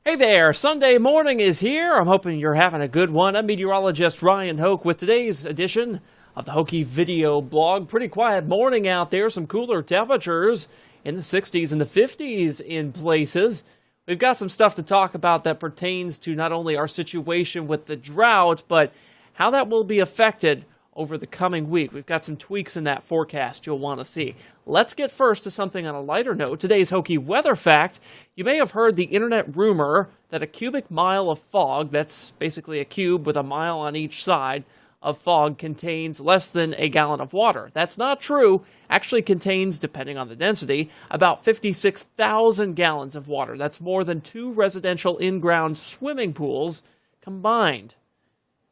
Hey there, Sunday morning is here. I'm hoping you're having a good one. I'm Meteorologist Ryan Hoke with today's edition of the Hokey video blog. Pretty quiet morning out there, some cooler temperatures in the 60s and the 50s in places. We've got some stuff to talk about that pertains to not only our situation with the drought, but how that will be affected over the coming week. We've got some tweaks in that forecast you'll want to see. Let's get first to something on a lighter note. Today's Hokey weather fact. You may have heard the internet rumor that a cubic mile of fog, that's basically a cube with a mile on each side of fog, contains less than a gallon of water. That's not true. Actually contains, depending on the density, about 56,000 gallons of water. That's more than 2 residential in-ground swimming pools combined.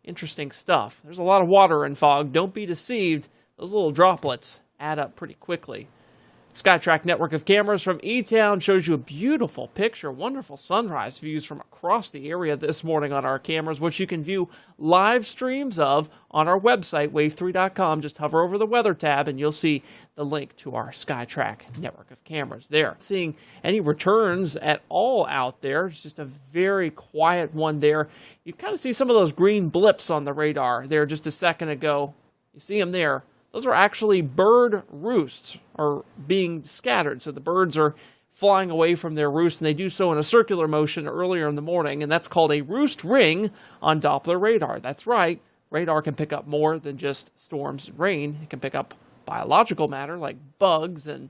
Interesting stuff. There's a lot of water in fog. Don't be deceived. Those little droplets add up pretty quickly. SkyTrack network of cameras from E-Town shows you a beautiful picture, wonderful sunrise views from across the area this morning on our cameras, which you can view live streams of on our website, wave3.com. Just hover over the weather tab and you'll see the link to our SkyTrack network of cameras there. Seeing any returns at all out there, it's just a very quiet one there. You kind of see some of those green blips on the radar there just a second ago. You see them there. Those are actually bird roosts are being scattered. So the birds are flying away from their roost, and they do so in a circular motion earlier in the morning, and that's called a roost ring on Doppler radar. That's right. Radar can pick up more than just storms and rain. It can pick up biological matter like bugs and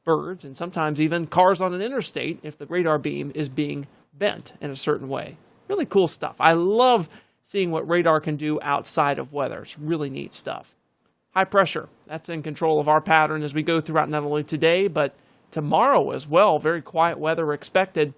birds, and sometimes even cars on an interstate if the radar beam is being bent in a certain way. Really cool stuff. I love seeing what radar can do outside of weather. It's really neat stuff. High pressure, that's in control of our pattern as we go throughout not only today, but tomorrow as well. Very quiet weather expected.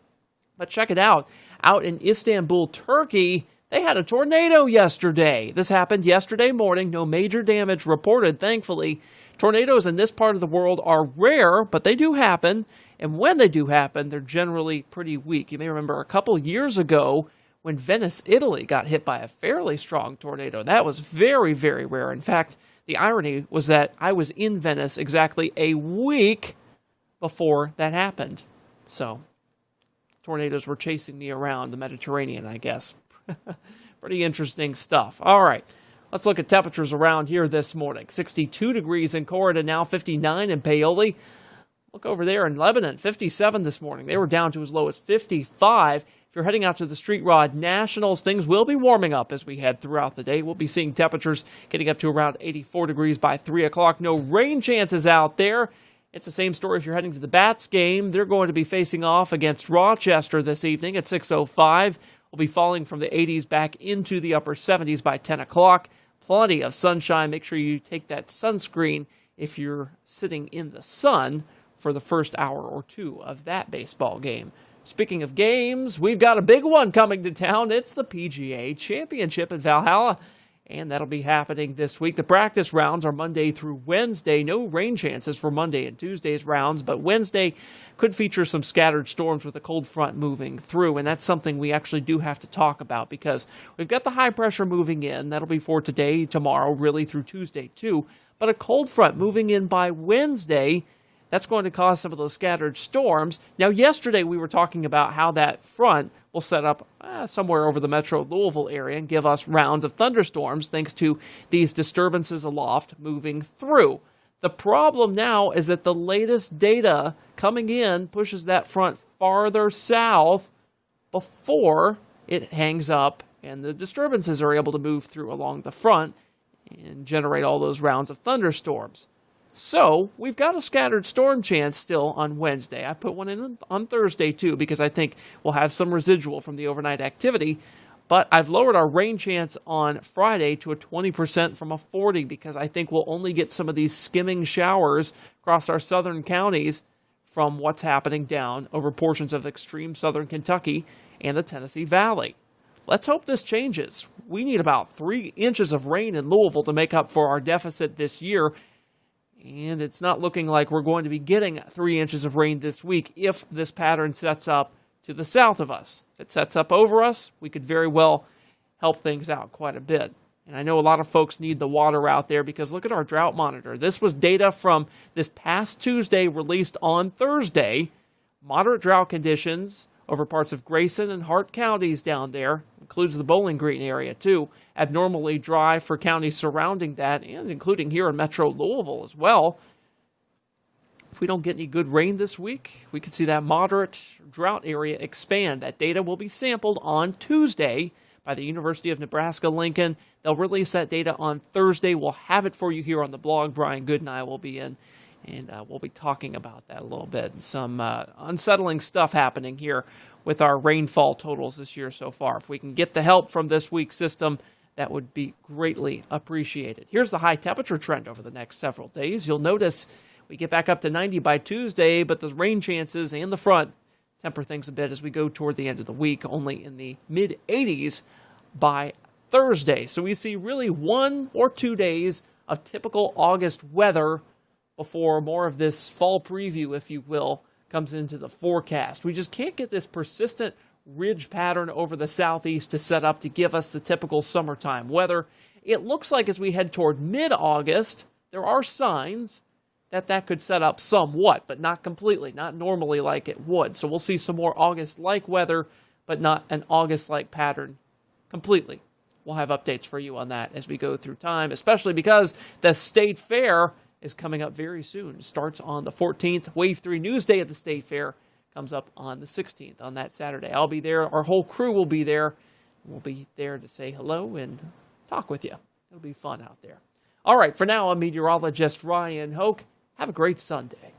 But check it out. Out in Istanbul, Turkey, they had a tornado yesterday. This happened yesterday morning. No major damage reported, thankfully. Tornadoes in this part of the world are rare, but they do happen. And when they do happen, they're generally pretty weak. You may remember a couple years ago when Venice, Italy got hit by a fairly strong tornado. That was very, very rare. In fact, the irony was that I was in Venice exactly a week before that happened. So, tornadoes were chasing me around the Mediterranean, I guess. Pretty interesting stuff. All right, let's look at temperatures around here this morning. 62 degrees in Corridor, now 59 in Paoli. Look over there in Lebanon, 57 this morning. They were down to as low as 55. If you're heading out to the Street Rod Nationals, things will be warming up as we head throughout the day. We'll be seeing temperatures getting up to around 84 degrees by 3 o'clock. No rain chances out there. It's the same story if you're heading to the Bats game. They're going to be facing off against Rochester this evening at 6:05. We'll be falling from the 80s back into the upper 70s by 10 o'clock. Plenty of sunshine. Make sure you take that sunscreen if you're sitting in the sun for the first hour or two of that baseball game. Speaking of games, we've got a big one coming to town. It's the PGA Championship in Valhalla, and that'll be happening this week. The practice rounds are Monday through Wednesday. No rain chances for Monday and Tuesday's rounds, but Wednesday could feature some scattered storms with a cold front moving through, and that's something we actually do have to talk about because we've got the high pressure moving in. That'll be for today, tomorrow, really through Tuesday too, but a cold front moving in by Wednesday. That's going to cause some of those scattered storms. Now, yesterday we were talking about how that front will set up somewhere over the metro Louisville area and give us rounds of thunderstorms thanks to these disturbances aloft moving through. The problem now is that the latest data coming in pushes that front farther south before it hangs up and the disturbances are able to move through along the front and generate all those rounds of thunderstorms. So, we've got a scattered storm chance still on Wednesday. I put one in on Thursday, too, because I think we'll have some residual from the overnight activity. But I've lowered our rain chance on Friday to a 20% from a 40% because I think we'll only get some of these skimming showers across our southern counties from what's happening down over portions of extreme southern Kentucky and the Tennessee Valley. Let's hope this changes. We need about 3 inches of rain in Louisville to make up for our deficit this year. And it's not looking like we're going to be getting 3 inches of rain this week if this pattern sets up to the south of us. If it sets up over us, we could very well help things out quite a bit. And I know a lot of folks need the water out there because look at our drought monitor. This was data from this past Tuesday released on Thursday. Moderate drought conditions over parts of Grayson and Hart counties down there. Includes the Bowling Green area, too. Abnormally dry for counties surrounding that, and including here in Metro Louisville as well. If we don't get any good rain this week, we could see that moderate drought area expand. That data will be sampled on Tuesday by the University of Nebraska-Lincoln. They'll release that data on Thursday. We'll have it for you here on the blog. Brian Good and I will be in, and we'll be talking about that a little bit. And some unsettling stuff happening here with our rainfall totals this year so far. If we can get the help from this week's system, that would be greatly appreciated. Here's the high temperature trend over the next several days. You'll notice we get back up to 90 by Tuesday, but the rain chances and the front temper things a bit as we go toward the end of the week, only in the mid-80s by Thursday. So we see really 1 or 2 days of typical August weather before more of this fall preview, if you will, comes into the forecast. We just can't get this persistent ridge pattern over the southeast to set up to give us the typical summertime weather. It looks like as we head toward mid-August, there are signs that could set up somewhat, but not completely, not normally like it would. So we'll see some more August-like weather, but not an August-like pattern completely. We'll have updates for you on that as we go through time, especially because the State Fair is coming up very soon. It starts on the 14th. Wave 3 News Day at the State Fair comes up on the 16th, on that Saturday. I'll be there. Our whole crew will be there. We'll be there to say hello and talk with you. It'll be fun out there. All right, for now, I'm meteorologist Ryan Hoke. Have a great Sunday.